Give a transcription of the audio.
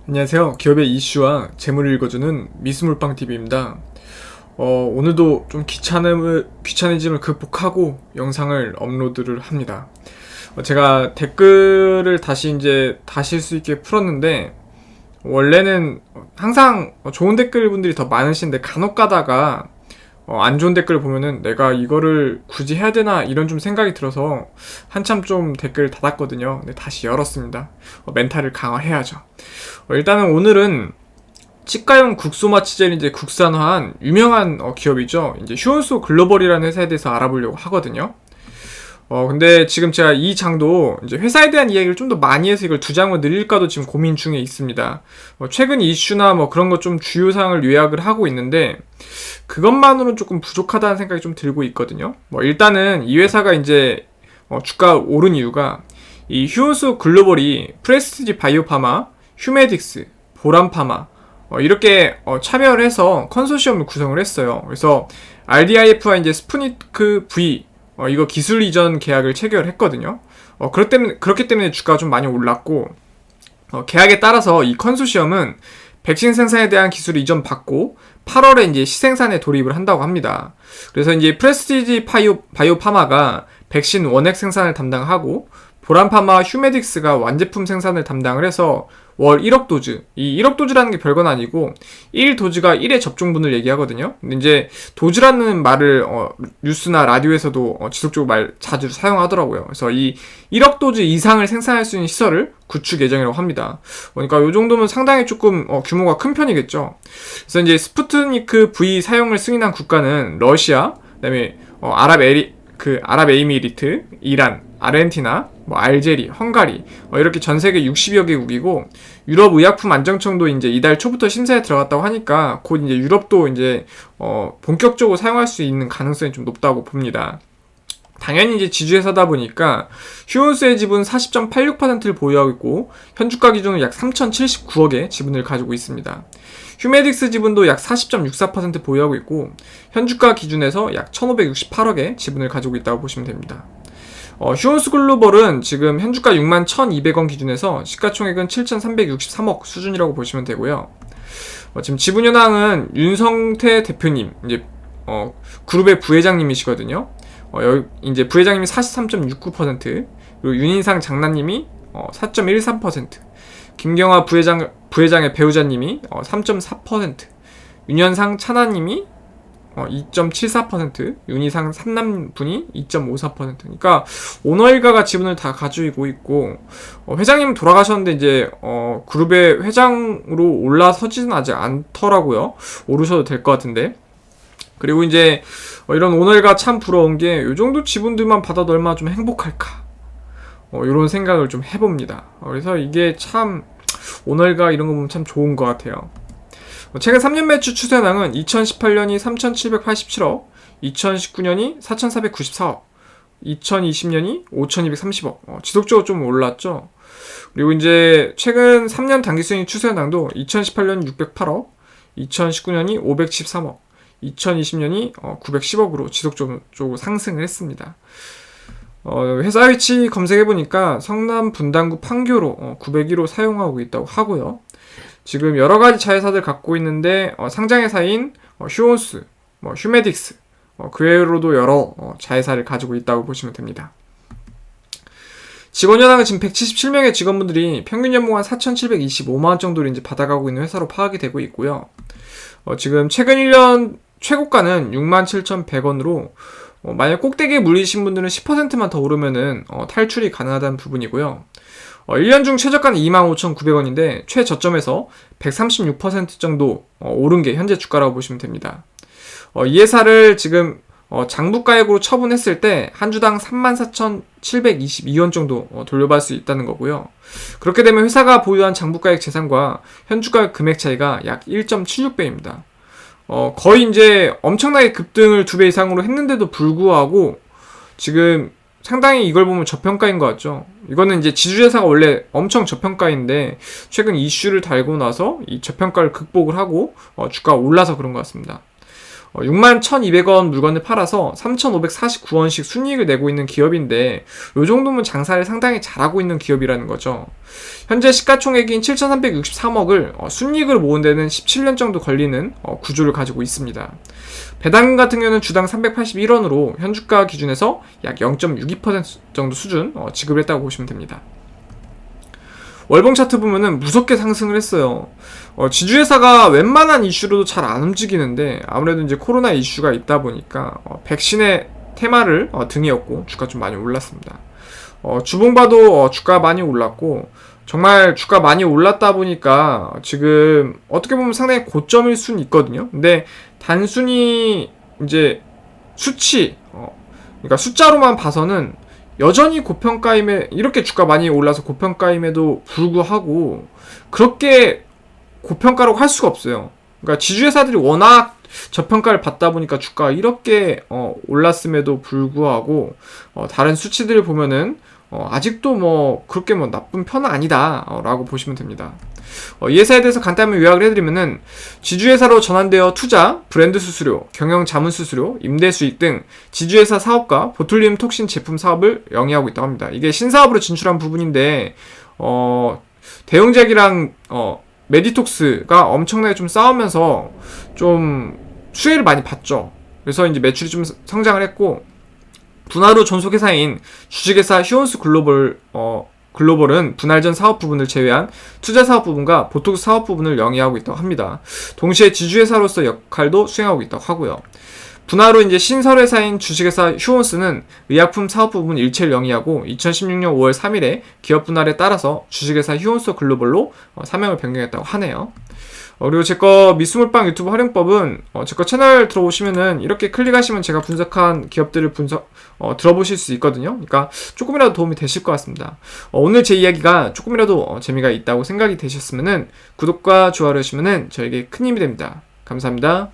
안녕하세요. 기업의 이슈와 재물을 읽어주는 미스물빵TV입니다. 오늘도 좀 귀차니즘을 극복하고 영상을 업로드를 합니다. 제가 댓글을 다시 이제 다실 수 있게 풀었는데, 원래는 항상 좋은 댓글분들이 더 많으신데 간혹 가다가 안 좋은 댓글을 보면은 내가 이거를 굳이 해야 되나 이런 좀 생각이 들어서 한참 좀 댓글을 닫았거든요. 근데 다시 열었습니다. 멘탈을 강화해야죠. 일단은 오늘은 치과용 국소마취제를 이제 국산화한 유명한 기업이죠. 이제 휴원소 글로벌이라는 회사에 대해서 알아보려고 하거든요. 근데 지금 제가 이 장도 이제 회사에 대한 이야기를 좀 더 많이 해서 이걸 두 장을 늘릴까도 지금 고민 중에 있습니다. 최근 이슈나 뭐 그런 것 좀 주요 사항을 요약을 하고 있는데, 그것만으로는 조금 부족하다는 생각이 좀 들고 있거든요. 일단은 이 회사가 이제 주가 오른 이유가 이 휴원소 글로벌이 프레스티지 바이오파마, 휴메딕스, 보람파마 이렇게 참여를 해서 컨소시엄을 구성을 했어요. 그래서 RDIF와 이제 스푸니크 V 이거 기술 이전 계약을 체결했거든요. 그렇기 때문에 주가가 좀 많이 올랐고, 계약에 따라서 이 컨소시엄은 백신 생산에 대한 기술을 이전받고 8월에 이제 시생산에 돌입을 한다고 합니다. 그래서 이제 프레스티지 바이오파마가 백신 원액 생산을 담당하고, 보람파마 휴메딕스가 완제품 생산을 담당을 해서 월 1억 도즈, 이 1억 도즈라는 게 별건 아니고 1도즈가 1의 접종분을 얘기하거든요. 근데 이제 도즈라는 말을 뉴스나 라디오에서도 지속적으로 자주 사용하더라고요. 그래서 이 1억 도즈 이상을 생산할 수 있는 시설을 구축 예정이라고 합니다. 그러니까 이 정도면 상당히 조금 규모가 큰 편이겠죠. 그래서 이제 스푸트니크 V 사용을 승인한 국가는 러시아, 그다음에 아랍에미리트, 이란, 아르헨티나, 알제리, 헝가리 이렇게 전 세계 60여 개국이고, 유럽 의약품 안정청도 이제 이달 초부터 심사에 들어갔다고 하니까 곧 이제 유럽도 이제 본격적으로 사용할 수 있는 가능성이 좀 높다고 봅니다. 당연히 이제 지주회사다 보니까 휴원스의 지분 40.86%를 보유하고 있고, 현주가 기준은 약 3,079억의 지분을 가지고 있습니다. 휴메딕스 지분도 약 40.64% 보유하고 있고, 현주가 기준에서 약 1,568억의 지분을 가지고 있다고 보시면 됩니다. 휴원스 글로벌은 지금 현주가 61,200원 기준에서 시가총액은 7,363억 수준이라고 보시면 되고요. 지금 지분 현황은 윤성태 대표님, 이제 그룹의 부회장님이시거든요. 이제 부회장님이 43.69%, 그리고 윤인상 장남님이 4.13%, 김경화 부회장의 배우자님이 3.4%, 윤현상 차나님이 2.74%, 윤희상 삼남분이 2.54%. 그러니까 오너일가가 지분을 다 가지고 있고, 회장님은 돌아가셨는데 이제 그룹의 회장으로 올라서지는 아직 않더라고요. 오르셔도 될 것 같은데. 그리고 이제 이런 오너일가 참 부러운 게, 요 정도 지분들만 받아도 얼마나 좀 행복할까, 이런 생각을 좀 해봅니다. 그래서 이게 참 오너일가 이런 거 보면 참 좋은 것 같아요. 최근 3년 매출 추세 현황은 2018년이 3,787억, 2019년이 4,494억, 2020년이 5,230억. 지속적으로 좀 올랐죠. 그리고 이제 최근 3년 당기순이익 추세 현황도 2018년 608억, 2019년이 513억, 2020년이 910억으로 지속적으로 상승을 했습니다. 회사 위치 검색해보니까 성남 분당구 판교로 901호 사용하고 있다고 하고요. 지금 여러가지 자회사들 갖고 있는데, 상장회사인 휴원스, 휴메딕스, 그 외로도 여러 자회사를 가지고 있다고 보시면 됩니다. 직원 현황은 지금 177명의 직원분들이 평균 연봉 한 4,725만원 정도를 이제 받아가고 있는 회사로 파악이 되고 있고요. 지금 최근 1년 최고가는 67,100원으로, 만약 꼭대기에 물리신 분들은 10%만 더 오르면은 탈출이 가능하다는 부분이고요. 1년 중 최저가는 25,900원인데 최저점에서 136% 정도 오른 게 현재 주가라고 보시면 됩니다. 이 회사를 지금 장부가액으로 처분했을 때 한 주당 34,722원 정도 돌려받을 수 있다는 거고요. 그렇게 되면 회사가 보유한 장부가액 재산과 현주가 금액 차이가 약 1.76배입니다. 거의 이제 엄청나게 급등을 2배 이상으로 했는데도 불구하고 지금 상당히 이걸 보면 저평가인 것 같죠. 이거는 이제 지주회사가 원래 엄청 저평가인데 최근 이슈를 달고 나서 이 저평가를 극복을 하고 주가가 올라서 그런 것 같습니다. 61,200원 물건을 팔아서 3,549원씩 순이익을 내고 있는 기업인데 요 정도면 장사를 상당히 잘하고 있는 기업이라는 거죠. 현재 시가총액인 7,363억을 순이익을 모은 데는 17년 정도 걸리는 구조를 가지고 있습니다. 배당금 같은 경우는 주당 381원으로 현주가 기준에서 약 0.62% 정도 수준 지급을 했다고 보시면 됩니다. 월봉 차트 보면은 무섭게 상승을 했어요. 지주회사가 웬만한 이슈로도 잘 안 움직이는데 아무래도 이제 코로나 이슈가 있다 보니까 백신의 테마를 등이었고 주가 좀 많이 올랐습니다. 주봉봐도 주가 많이 올랐고 정말 주가 많이 올랐다 보니까 지금 어떻게 보면 상당히 고점일 수는 있거든요. 근데 단순히 이제 수치, 그러니까 숫자로만 봐서는 여전히 고평가임에, 이렇게 주가 많이 올라서 고평가임에도 불구하고 그렇게 고평가라고 할 수가 없어요. 그러니까 지주회사들이 워낙 저평가를 받다 보니까 주가가 이렇게 올랐음에도 불구하고 다른 수치들을 보면은 아직도 뭐 그렇게 뭐 나쁜 편은 아니다 라고 보시면 됩니다. 이 회사에 대해서 간단히 요약을 해드리면은 지주회사로 전환되어 투자, 브랜드 수수료, 경영 자문 수수료, 임대 수익 등 지주회사 사업과 보툴리움 톡신 제품 사업을 영위하고 있다고 합니다. 이게 신사업으로 진출한 부분인데 대용작이랑 메디톡스가 엄청나게 좀 싸우면서 좀 수혜를 많이 봤죠. 그래서 이제 매출이 좀 성장을 했고 분할후 존속회사인 주식회사 휴온스 글로벌은 분할 전 사업 부분을 제외한 투자 사업 부분과 보톡스 사업 부분을 영위하고 있다고 합니다. 동시에 지주회사로서 역할도 수행하고 있다고 하고요. 분할 후 이제 신설회사인 주식회사 휴온스는 의약품 사업 부분 일체를 영위하고 2016년 5월 3일에 기업 분할에 따라서 주식회사 휴온스 글로벌로 사명을 변경했다고 하네요. 그리고 제거 미스몰빵 유튜브 활용법은 제거 채널 들어오시면은 이렇게 클릭하시면 제가 분석한 기업들을 들어보실 수 있거든요. 그러니까 조금이라도 도움이 되실 것 같습니다. 오늘 제 이야기가 조금이라도 재미가 있다고 생각이 되셨으면은 구독과 좋아요를 해주시면은 저에게 큰 힘이 됩니다. 감사합니다.